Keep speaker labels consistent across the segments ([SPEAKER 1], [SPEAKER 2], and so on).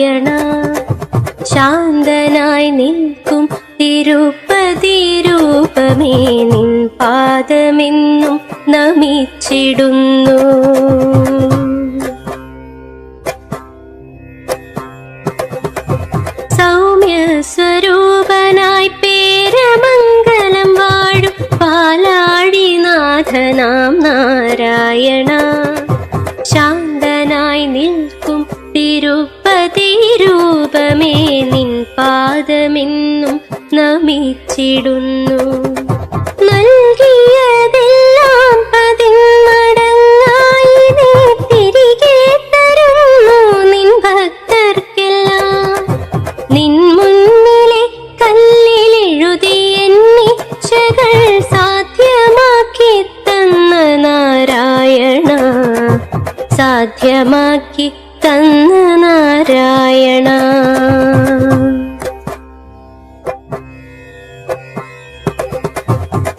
[SPEAKER 1] നാരായണ. ശാന്തനായി നിൽക്കും തിരുപ്പതി രൂപമേ നിൻ പാദമെന്നും നമിച്ചിടുന്നു. സൗമ്യ സ്വരൂപനായി പേരമംഗലം വാഴും പാലാഴിനാഥനാം നാരായണ. ശാന്തനായി നിൽക്കും തിരുപ്പതി രൂപമേ നിൻ പാദമെന്നും നമിച്ചിടുന്നു. നൽകിയതെല്ലാം പതിന്മടങ്ങായി നീ തിരികെ തരുന്നു നിൻ ഭക്തർക്കെല്ലാം. നിൻ മുന്നിലെ കല്ലിലെഴുതി എന്നിച്ഛകൾ സാധ്യമാക്കി തന്ന നാരായണ. സാധ്യമാക്കി തന്ന നാരായണ.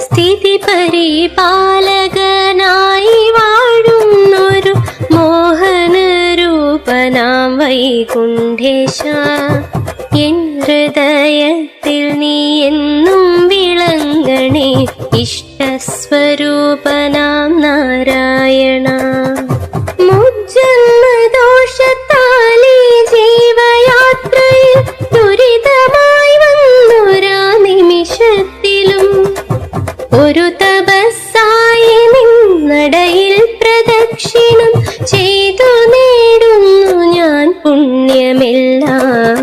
[SPEAKER 1] സ്ഥിതി പരിപാലകനായി വാഴുന്നൊരു മോഹനരൂപനാം വൈകുണ്ഠേശ. എൻ ഹൃദയത്തിൽ നീ എന്നും വിളങ്ങണേ ഇഷ്ടസ്വരൂപനാം നാരായണ. മുജ്ജന്മദോഷത്താലേ ജീവയാത്രയിൽ ദുരിതമായി വന്നൊരാ നിമിഷത്തിലും ഒരു തപസ്സായി നിന്നടയിൽ പ്രദക്ഷിണം ചെയ്തു നേടുന്നു ഞാൻ പുണ്യമെല്ലാം.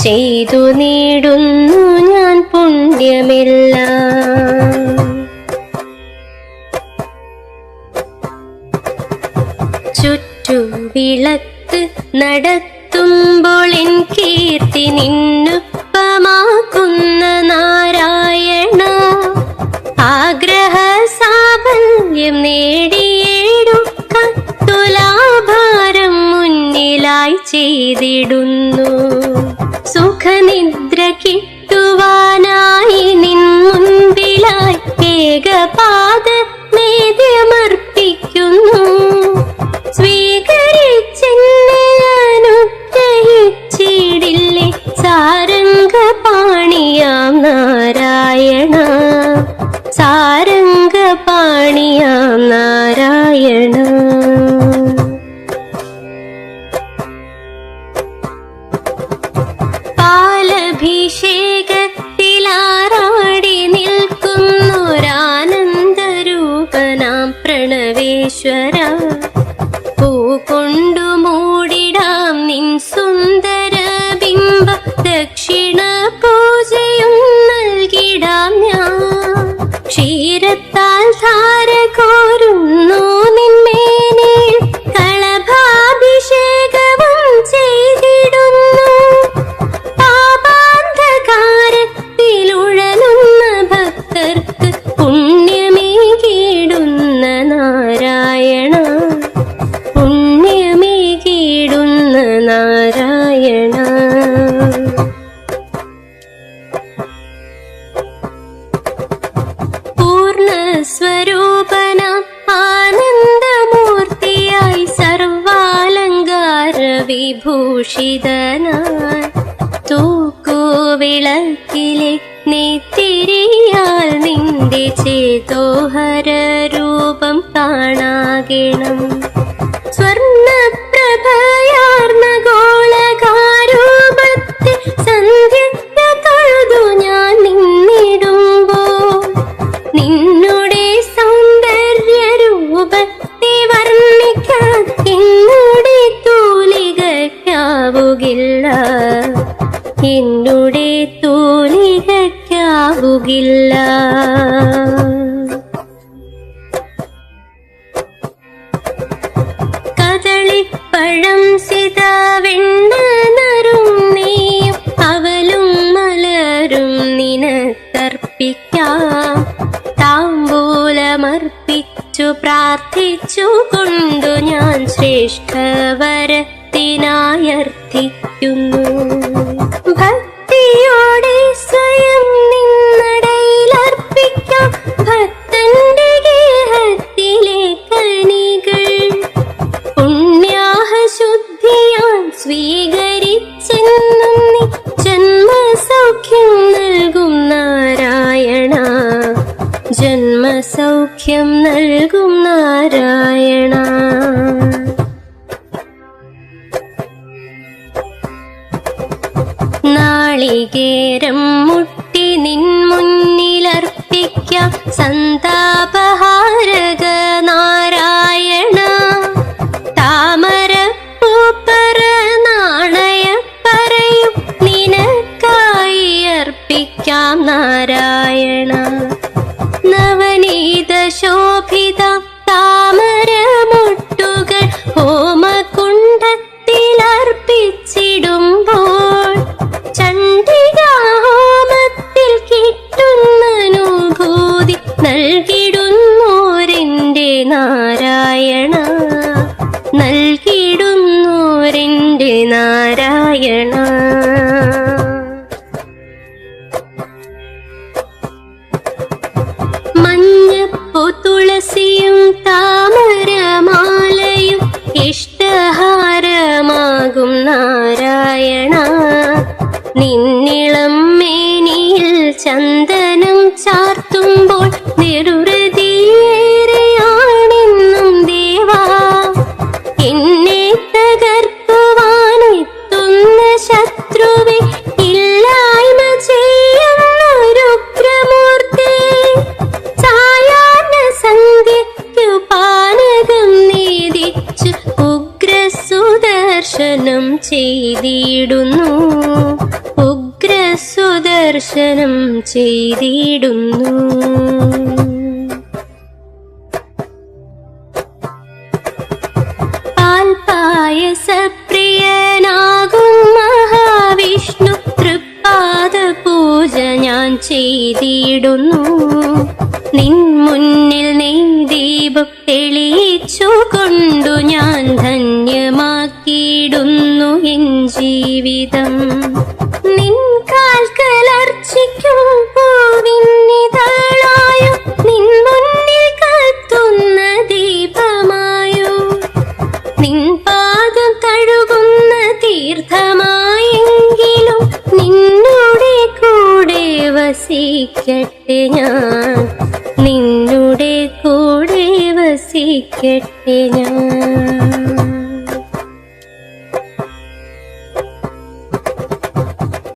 [SPEAKER 1] ചെയ്തു നേടുന്നു ഞാൻ പുണ്യമെല്ലാം. ചുറ്റുവിളക്ക് നടത്തുമ്പോൾ എൻ കീർത്തി നിന്നുപ്പമാക്കുന്ന നാരായണ. ആഗ്രഹ സാഫല്യം നേടിയെടുക്കാൻ തുലാഭാരം മുന്നിലായി ചെയ്തിടുന്നു. സുഖനിദ്ര കിട്ടുവാനായി നിൻ മുൻപിലായി ഏകപാദ നേദ്യമർപ്പിക്കുന്നു. സ്വീകരിച്ചെന്നെ അനുഗ്രഹിച്ചിടില്ലേ സാരംഗപാണിയാം നാരായണ. സാരംഗപാണിയാം നാരായണ. പാലഭിഷേകത്തിലാറാടി നിൽക്കുന്നൊരാനന്ദരൂപനാം പ്രണവേശ്വര. പൂകൊണ്ടു മൂടിടാം നിൻ സുന്ദര ബിംബ ദക്ഷിണ പൂജയും നൽകിടാം ഞാൻ. ക്ഷീരത്താൽ ധാര കോരുന്നു നിന്മേനിൽ കളഭാഭിഷേകവും ചെയ്തിടുന്നു. പാപാന്ധകാരത്തിലുഴലുന്ന ഭക്തർക്ക് പുണ്യമേകിടുന്ന നാരായണ. പുണ്യമേകിടുന്ന നാരായണ. പൂർണ്ണസ്വരൂപന ആനന്ദമൂർത്തിയായി സർവാലങ്കാര വിഭൂഷിതനായി തൂക്കുവിളക്കിലെ നെത്തിരിയാൽ നിന്റെ ചേതോഹര രൂപം കാണാകണം. സ്വർണപ്രഭയാർന്ന ഗോളകാരൂപത്തിൽ സന്ധ്യ തൊഴുതു ഞാൻ നിന്നിടുമ്പോൾ നിന്നുടെ സൗന്ദര്യ രൂപത്തെ വർണ്ണിക്കാൻ എന്നുടെ തൂലികയ്ക്കാവുകില്ല. എന്നുടെ തൂലികയ്ക്കാവുകില്ല. കദളിപ്പഴം സിതാവെണ്ണ നറും നീയും അവലും മലരും നിനക്കർപ്പിക്കാം. താമ്പൂലമർപ്പിച്ചു പ്രാർത്ഥിച്ചു കൊണ്ടു ഞാൻ ശ്രേഷ്ഠവരത്തിനായർത്ഥിക്കുന്നു. ഭക്തിയോടെ സ്വയം നിന്നടയിലർപ്പിക്കാം ഭക്തന്റെ ഗേഹത്തിലെ കണികൾ. പുണ്യാഹശുദ്ധിയാൽ സ്വീകരിക്കും ജന്മസൗഖ്യം നൽകും നാരായണ, ജന്മസൗഖ്യം നൽകും നാരായണ. നാളികേരം മുട്ടി നിൻ മുന്നിലർപ്പിക്കാം സന്താപഹാരക നാരായണ. താമരപ്പൂപ്പറ നാണയപ്പറയും നിനക്കായി അർപ്പിക്കാം നാരായണ. നവനീത ശോഭിത താമരമൊട്ടുകൾ ഹോമകുണ്ഡത്തിലർപ്പിച്ചിടുമ്പോൾ ചണ്ഡികാഹോമത്തിൽ കിട്ടുന്ന അനുഭൂതി നൽകിടുന്നോരെന്റെ നാരായണ, നൽകിടുന്നോരെന്റെ നാരായണ. മഞ്ഞപ്പൂ തുളസിയും താമരമാലയും ഇഷ്ടഹാരമാകും നാരായണ. നിന്നിളം മേനിയിൽ ചന്ദനം ചാർത്തുമ്പോൾ നെടുഹൃതിയേറെയാണെന്നും ദേവാ. എന്നെ തകർക്കുവാനെത്തുന്ന ശത്രുവെ ഇല്ലായ്മ ചെയ്യുന്നൊരുഗ്രമൂർത്തി. സായാഹ്ന സന്ധ്യയ്ക്കു പാനകം നീതിച്ചു ഉഗ്രസുദർശനം ചെയ്തിടുന്നു, ഉഗ്രസുദർശനം ചെയ്തിടുന്നു. പാൽപായസപ്രിയനാകും മഹാവിഷ്ണു തൃപ്പാദ പൂജ ഞാൻ ചെയ്തിടുന്നു. നിൻ മുന്നിൽ നെയ്ദീപം തെളിയിച്ചുകൊണ്ടു ഞാൻ ധന്യമാക്കിയിടുന്നു എൻ ജീവിതം. നിൻ കാൽക്കലർച്ചിക്കും പൂവിന്നിതളായോ, നിൻ മുന്നിൽ കത്തുന്ന ദീപമായോ, നിൻ പാദം തഴുകുന്ന തീർത്ഥമായെങ്കിലും നിന്നുടെ കൂടെ വസിക്കട്ടെ ഞാൻ, നിന്നുടെ കൂടെ വസിക്കട്ടെ ഞാൻ.